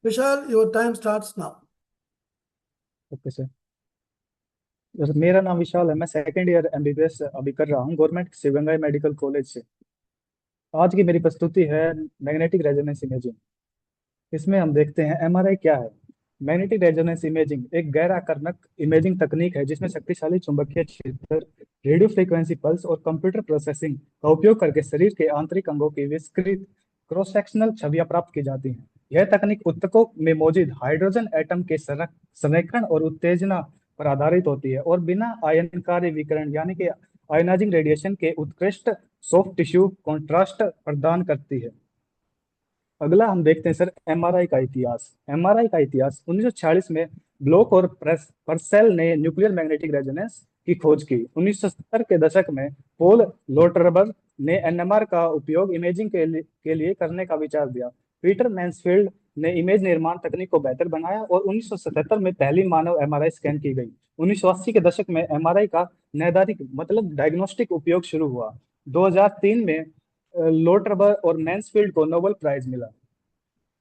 Vishal, your time starts now. Okay sir. मेरा नाम विशाल है। मैं सेकंड ईयर एमबीबीएस अभी कर रहा हूँ गवर्नमेंट शिवगंगा मेडिकल कॉलेज से। आज की मेरी प्रस्तुति है मैग्नेटिक रेजोनेंस इमेजिंग। इसमें हम देखते हैं एमआरआई क्या है। मैग्नेटिक रेजोनेंस इमेजिंग एक गैर आक्रामक इमेजिंग तकनीक है जिसमें शक्तिशाली चुंबकीय क्षेत्र, रेडियो फ्रीक्वेंसी पल्स और कंप्यूटर प्रोसेसिंग का उपयोग करके शरीर के आंतरिक अंगों की विस्तृत क्रॉस सेक्शनल छवियां प्राप्त की जाती हैं। यह तकनीक ऊतकों में मौजूद हाइड्रोजन एटम के संरेखण और उत्तेजना पर आधारित होती है और बिना आयनकारी विकिरण यानी कि आयोनाइजिंग रेडिएशन के उत्कृष्ट सॉफ्ट टिश्यू कॉन्ट्रास्ट प्रदान करती है। अगला हम देखते हैं सर एमआरआई का इतिहास। एमआरआई का इतिहास 1946 में ब्लॉक और परसेल ने न्यूक्लियर मैग्नेटिक रेजोनेंस की खोज की। 1970 के दशक में पॉल लोटरबर ने एनएमआर का उपयोग इमेजिंग के लिए करने का विचार दिया। पीटर मैन्सफील्ड ने इमेज निर्माण तकनीक को बेहतर बनाया और 1977 में पहली मानव एमआरआई स्कैन की गई। 1980 के दशक में एमआरआई का नैदानिक मतलब डायग्नोस्टिक उपयोग शुरू हुआ। 2003 में लोटरबर और मैन्सफील्ड को नोबेल प्राइज मिला।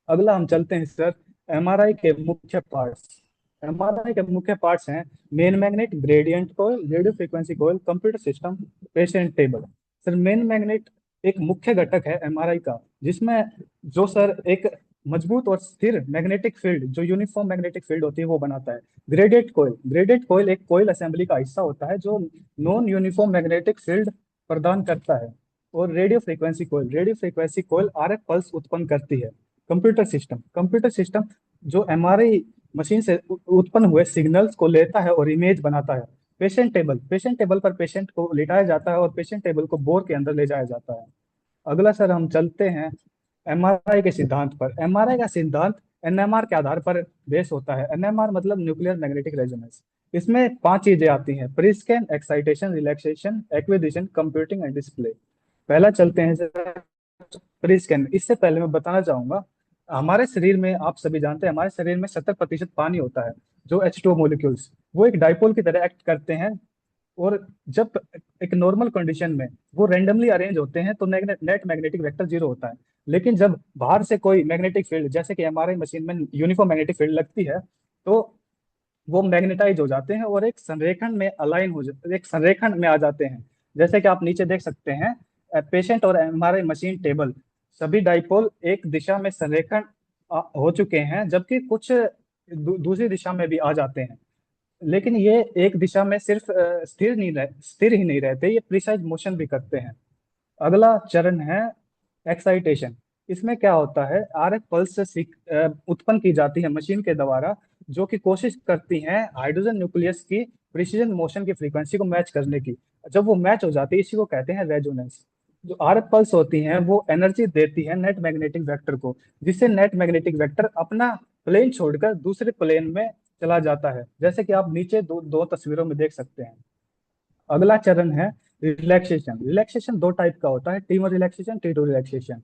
अगला हम चलते हैं सर एमआरआई के मुख्य पार्ट्स। एमआरआई के मुख्य पार्ट्स हैं main magnet, gradient coil, radio frequency coil, computer system, patient table. Sir main magnet एक मुख्य घटक है एमआरआई का, जिसमें जो सर एक मजबूत और स्थिर मैग्नेटिक फील्ड जो यूनिफॉर्म मैग्नेटिक फील्ड होती है वो बनाता है। ग्रेडेड कॉइल एक कॉइल असेंबली का हिस्सा होता है जो नॉन यूनिफॉर्म मैग्नेटिक फील्ड प्रदान करता है। और radio frequency coil RF pulse उत्पन्न करती है। कंप्यूटर सिस्टम जो एमआरआई मशीन से उत्पन्न हुए सिग्नल्स को लेता है और इमेज बनाता है। पेशेंट टेबल पर पेशेंट को लिटाया जाता है और पेशेंट टेबल को बोर के अंदर ले जाया जाता है। अगला सर हम चलते हैं एमआरआई के सिद्धांत पर। एमआरआई का सिद्धांत एनएमआर के आधार पर बेस होता है। एनएमआर मतलब न्यूक्लियर मैग्नेटिक रेजोनेंस। इसमें 5 चीजें आती हैं: pre scan, excitation, relaxation, acquisition, computing and display. पहला चलते हैं सर प्री स्कैन। इससे पहले मैं बताना चाहूंगा, हमारे शरीर में आप सभी जानते हैं हमारे शरीर में 70% पानी होता है। जो H2O मॉलिक्यूल्स वो एक डाइपोल की तरह एक्ट करते हैं। और जब एक नॉर्मल कंडीशन में वो रेंडमली अरेंज होते हैं तो नेट मैग्नेटिक वेक्टर जीरो होता है। लेकिन जब बाहर से कोई मैग्नेटिक फील्ड जैसे कि एमआरआई मशीन में यूनिफॉर्म मैग्नेटिक फील्ड लगती है तो वो मैग्नेटाइज हो जाते हैं और एक संरेखण में आ जाते हैं। जैसे कि आप नीचे देख सकते हैं, पेशेंट और एमआरआई मशीन टेबल सभी डाइपोल एक दिशा में संरेखण हो चुके हैं, जबकि कुछ दूसरी दिशा में भी आ जाते हैं। लेकिन ये एक दिशा में सिर्फ स्थिर ही नहीं रहते, ये प्रिसाइज मोशन भी करते हैं। अगला चरण है एक्साइटेशन। इसमें क्या होता है, आरएफ पल्स से उत्पन्न की जाती है मशीन के द्वारा, जो कि कोशिश करती हैं हाइड्रोजन न्यूक्लियस की प्रिसीजन मोशन की फ्रीक्वेंसी को मैच करने की। जब वो मैच हो जाती है इसी को कहते हैं रेजोनेंस। जो आरएफ पल्स होती हैं वो एनर्जी देती है नेट मैग्नेटिक वेक्टर को, जिससे नेट मैग्नेटिक वेक्टर अपना प्लेन छोड़कर दूसरे प्लेन में चला जाता है, जैसे कि आप नीचे दो दो तस्वीरों में देख सकते हैं। अगला चरण है रिलैक्सेशन। रिलैक्सेशन दो टाइप का होता है, T1 relaxation, T2 relaxation.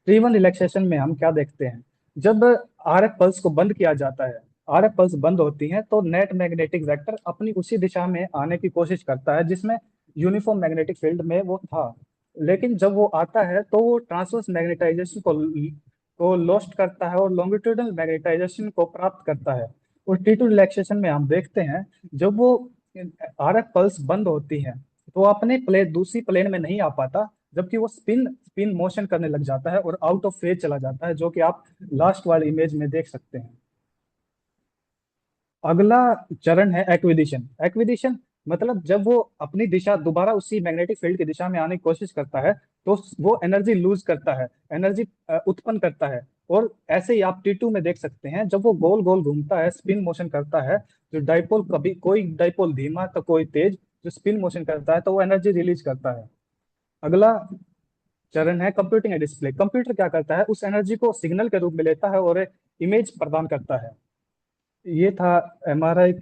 T1 relaxation में हम क्या देखते हैं, जब आरएफ पल्स को बंद किया जाता है, आरएफ पल्स बंद होती है तो नेट मैग्नेटिक वेक्टर अपनी उसी दिशा में आने की कोशिश करता है जिसमें यूनिफॉर्म मैग्नेटिक फील्ड में वो था। लेकिन जब वो आता है तो वो ट्रांसवर्स मैग्नेटाइजेशन को लॉस्ट करता है और लॉन्गिट्यूडनल मैग्नेटाइजेशन को प्राप्त करता है। और T2 रिलैक्सेशन में हम देखते हैं, जब वो आरएफ पल्स बंद होती है तो वो अपने दूसरी प्लेन में नहीं आ पाता, जबकि वो स्पिन स्पिन मोशन करने लग जाता है और आउट ऑफ फेज चला जाता है, जो कि आप लास्ट वाली इमेज में देख सकते हैं। अगला चरण है एक्विजिशन। एक्विजिशन मतलब जब वो अपनी दिशा दोबारा उसी मैग्नेटिक फील्ड की दिशा में आने की कोशिश करता है तो वो एनर्जी लूज करता है, एनर्जी उत्पन्न करता है। और ऐसे ही आप T2 में देख सकते हैं, जब वो गोल गोल घूमता है, स्पिन मोशन करता है, जो डाइपोल कभी कोई डाइपोल धीमा तो कोई तेज, जो स्पिन मोशन करता है तो वो एनर्जी रिलीज करता है। अगला चरण है कंप्यूटिंग एंड डिस्प्ले। कंप्यूटर क्या करता है, उस एनर्जी को सिग्नल के रूप में लेता है और इमेज प्रदान करता है। ये था एमआरआई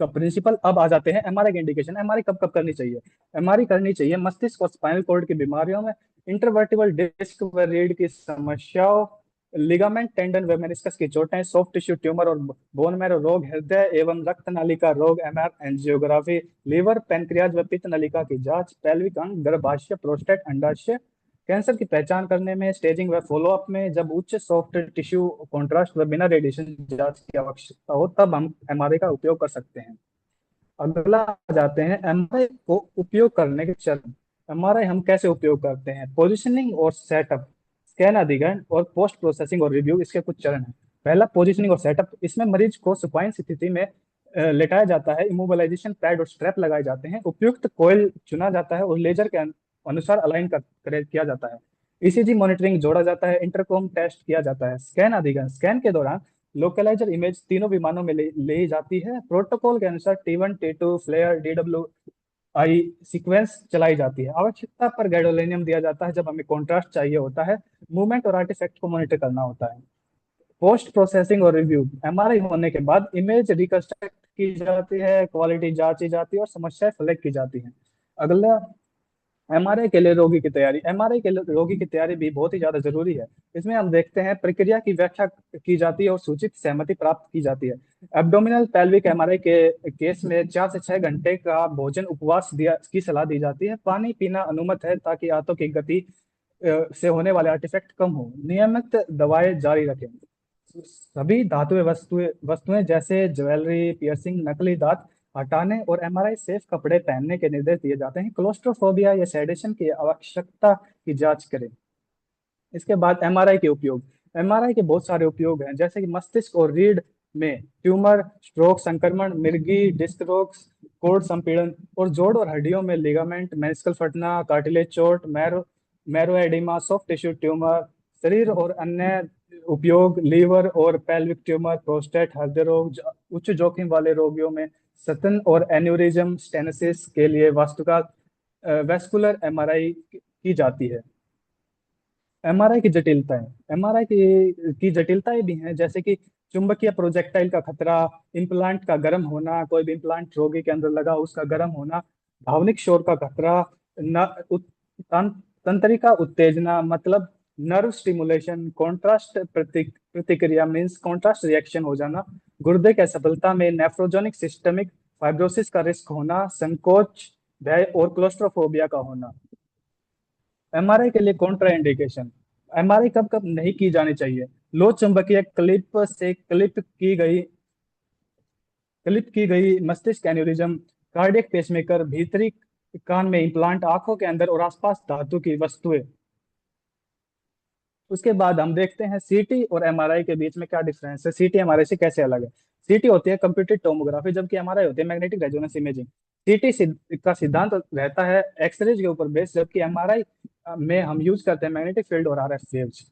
का प्रिंसिपल। अब आ जाते हैं एमआरआई की इंडिकेशन। एमआरआई कब कब करनी चाहिए। एमआरआई करनी चाहिए मस्तिष्क और स्पाइनल कॉर्ड की बीमारियों में, इंटरवर्टिबल डिस्क व रीढ़ की समस्याओं, लिगामेंट टेंडन व मेनिस्कस की चोटें, सॉफ्ट टिश्यू ट्यूमर और बोन मैरो रोग, हृदय एवं रक्त नालिका रोग, एमआर एंजियोग्राफी, लीवर, पैनक्रियाज व पित्त नलिका की जांच, पैल्विक अंग, गर्भाशय, प्रोस्टेट, अंडाशय, कैंसर की पहचान करने में, स्टेजिंग व फॉलोअप में जब उच्च सॉफ्ट टिश्यू कॉन्ट्रास्ट व बिना रेडिएशन जांच की आवश्यकता हो तब हम एमआरआई का उपयोग कर सकते हैं। अगला आ जाते हैं एमआरआई को उपयोग करने के चरण। एमआरआई हम कैसे उपयोग करते हैं? पोजिशनिंग और सेटअप, स्कैन अधिग्रहण और पोस्ट प्रोसेसिंग और रिव्यू, इसके कुछ चरण हैं। पहला पोजिशनिंग और सेटअप, इसमें मरीज को सुपाइन स्थिति में लेटाया जाता है, इमोबिलाइजेशन पैड और स्ट्रैप लगाए जाते हैं, उपयुक्त कोयल चुना जाता है और लेजर के अनुसार अलाइन किया जाता है। ईसीजी मॉनिटरिंग जोड़ा जाता है, इंटरकॉम टेस्ट किया जाता है। स्कैन अधिग्रहण, स्कैन के दौरान लोकलाइजर इमेज तीनों विमानों में ले जाती है। प्रोटोकॉल के अनुसार T1 T2 flare DWI sequence चलाई जाती है। आवश्यकता पर गैडोलिनियम दिया जाता है जब हमें कॉन्ट्रास्ट चाहिए होता है। मूवमेंट और आर्टिफैक्ट को मॉनिटर करना होता है। पोस्ट प्रोसेसिंग और रिव्यू, एमआरआई होने के बाद इमेज रिकंस्ट्रक्ट की जाती है, क्वालिटी जांची जाती है और समस्याएं फ्लैग की जाती हैं। अगला, एमआरआई के लिए रोगी की तैयारी। एमआरआई के लिए रोगी की तैयारी भी बहुत ही ज्यादा जरूरी है। इसमें हम देखते हैं प्रक्रिया की व्याख्या की जाती है और सूचित सहमति प्राप्त की जाती है। एब्डोमिनल पेल्विक एमआरआई के केस में 4 से 6 घंटे का भोजन उपवास दिया की सलाह दी जाती है। पानी पीना अनुमत है ताकि आंतों की गति से होने वाले आर्टिफैक्ट कम हो। नियमित दवाएं जारी रखें। सभी धातुएं वस्तुएं वस्तुएं जैसे ज्वेलरी, पियर्सिंग, नकली दांत हटाने और एमआरआई सेफ कपड़े पहनने के निर्देश दिए जाते हैं। क्लोस्ट्रोफोबिया या सेडेशन की आवश्यकता की जांच करें। इसके बाद एमआरआई के उपयोग। एमआरआई के बहुत सारे उपयोग हैं, जैसे कि मस्तिष्क और रीढ़ में ट्यूमर, स्ट्रोक, संक्रमण, मिर्गी, डिस्क रोग, कोर्ड संपीड़न और जोड़ और हड्डियों में लिगामेंट, मेनिस्कल फटना, कार्टिलेज चोट, marrow oedema, soft tissue tumour, शरीर और अन्य उपयोग, लीवर और पेल्विक ट्यूमर, प्रोस्टेट, हृदय रोग, उच्च जोखिम वाले रोगियों में सतन और एन्यूरिज्म स्टेनोसिस के लिए वास्तुकार वेस्कुलर एमआरआई की जाती है। एमआरआई की जटिलताएं। एमआरआई की जटिलताएं भी हैं, जैसे कि चुंबकीय प्रोजेक्टाइल का खतरा, इम्प्लांट का गर्म होना, कोई भी इम्प्लांट रोगी के अंदर लगा उसका गर्म होना, भावनिक शोर का खतरा, न, तंत्रिका उत्तेजना मतलब नर्व स्टिमुलेशन, कॉन्ट्रास्ट प्रतिक्रिया मीन्स कॉन्ट्रास्ट रिएक्शन हो जाना, गुर्दे के असफलता में नेफ्रोजेनिक सिस्टमिक फाइब्रोसिस का रिस्क होना, संकोच, भय और क्लोस्ट्रोफोबिया का होना। एमआरआई के लिए कॉन्ट्रा इंडिकेशन। एमआरआई कब कब नहीं की जानी चाहिए? लो चुंबकीय क्लिप की गई मस्तिष्क एन्यूरिज्म, कार्डियक पेसमेकर, भीतरी कान में इम्प्लांट, आंखों के अंदर और आसपास धातु की वस्तुएं। उसके बाद हम देखते हैं सीटी और एमआरआई के बीच में क्या डिफरेंस है, सीटी एमआरआई से कैसे अलग है। सीटी होती है कंप्यूटेड टोमोग्राफी, जबकि एमआरआई होती है मैग्नेटिक रेजोनेंस इमेजिंग। सीटी का सिद्धांत रहता है एक्सरेज के ऊपर बेस, जबकि एमआरआई में हम यूज करते हैं मैग्नेटिक फील्ड और आरएफ वेव्स।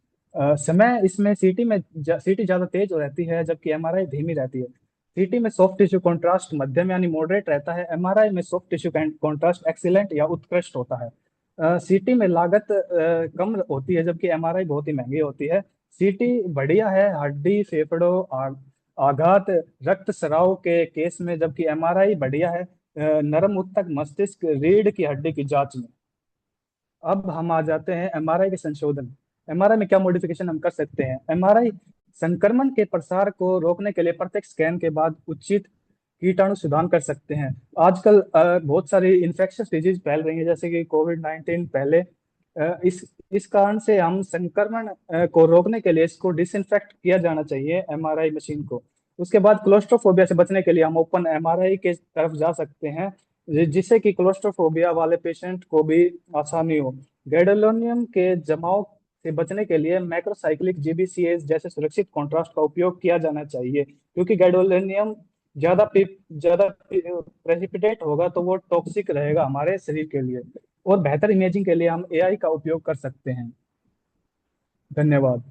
समय इसमें सीटी ज्यादा तेज रहती है, जबकि एमआरआई धीमी रहती है। सीटी में सॉफ्ट टिश्यू कॉन्ट्रास्ट मध्यम यानी मॉडरेट रहता है। एमआरआई में सॉफ्ट टिश्यू कॉन्ट्रास्ट एक्सीलेंट या उत्कृष्ट होता है। सीटी में लागत कम होती है, जबकि एमआरआई बहुत ही महंगी होती है। सीटी बढ़िया है हड्डी, फेफड़ों, आघात, रक्त स्राव के केस में, जबकि एमआरआई बढ़िया है नरम ऊतक, मस्तिष्क, रीढ़ की हड्डी की जांच में। अब हम आ जाते हैं एमआरआई के संशोधन। एमआरआई में क्या मॉडिफिकेशन हम कर सकते हैं? एमआरआई संक्रमण के प्रसार को रोकने के लिए प्रत्येक स्कैन के बाद उचित कीटाणु शोधन कर सकते हैं। आजकल बहुत सारी इन्फेक्शियस डिजीज फैल रही है, जैसे कि कोविड-19 पहले। इस कारण से हम संक्रमण को रोकने के लिए इसको डिसइंफेक्ट किया जाना चाहिए एमआरआई मशीन को। उसके बाद क्लोस्ट्रोफोबिया से बचने के लिए हम ओपन एमआरआई के तरफ जा सकते हैं, जिससे कि क्लोस्ट्रोफोबिया वाले पेशेंट को भी आसानी हो। गैडोलिनियम के जमाव से बचने के लिए मैक्रोसाइक्लिक जीबीसीएस जैसे सुरक्षित कॉन्ट्रास्ट का उपयोग किया जाना चाहिए, क्योंकि गैडोलिनियम ज्यादा प्रेसिपिटेट होगा तो वो टॉक्सिक रहेगा हमारे शरीर के लिए। और बेहतर इमेजिंग के लिए हम एआई का उपयोग कर सकते हैं। धन्यवाद।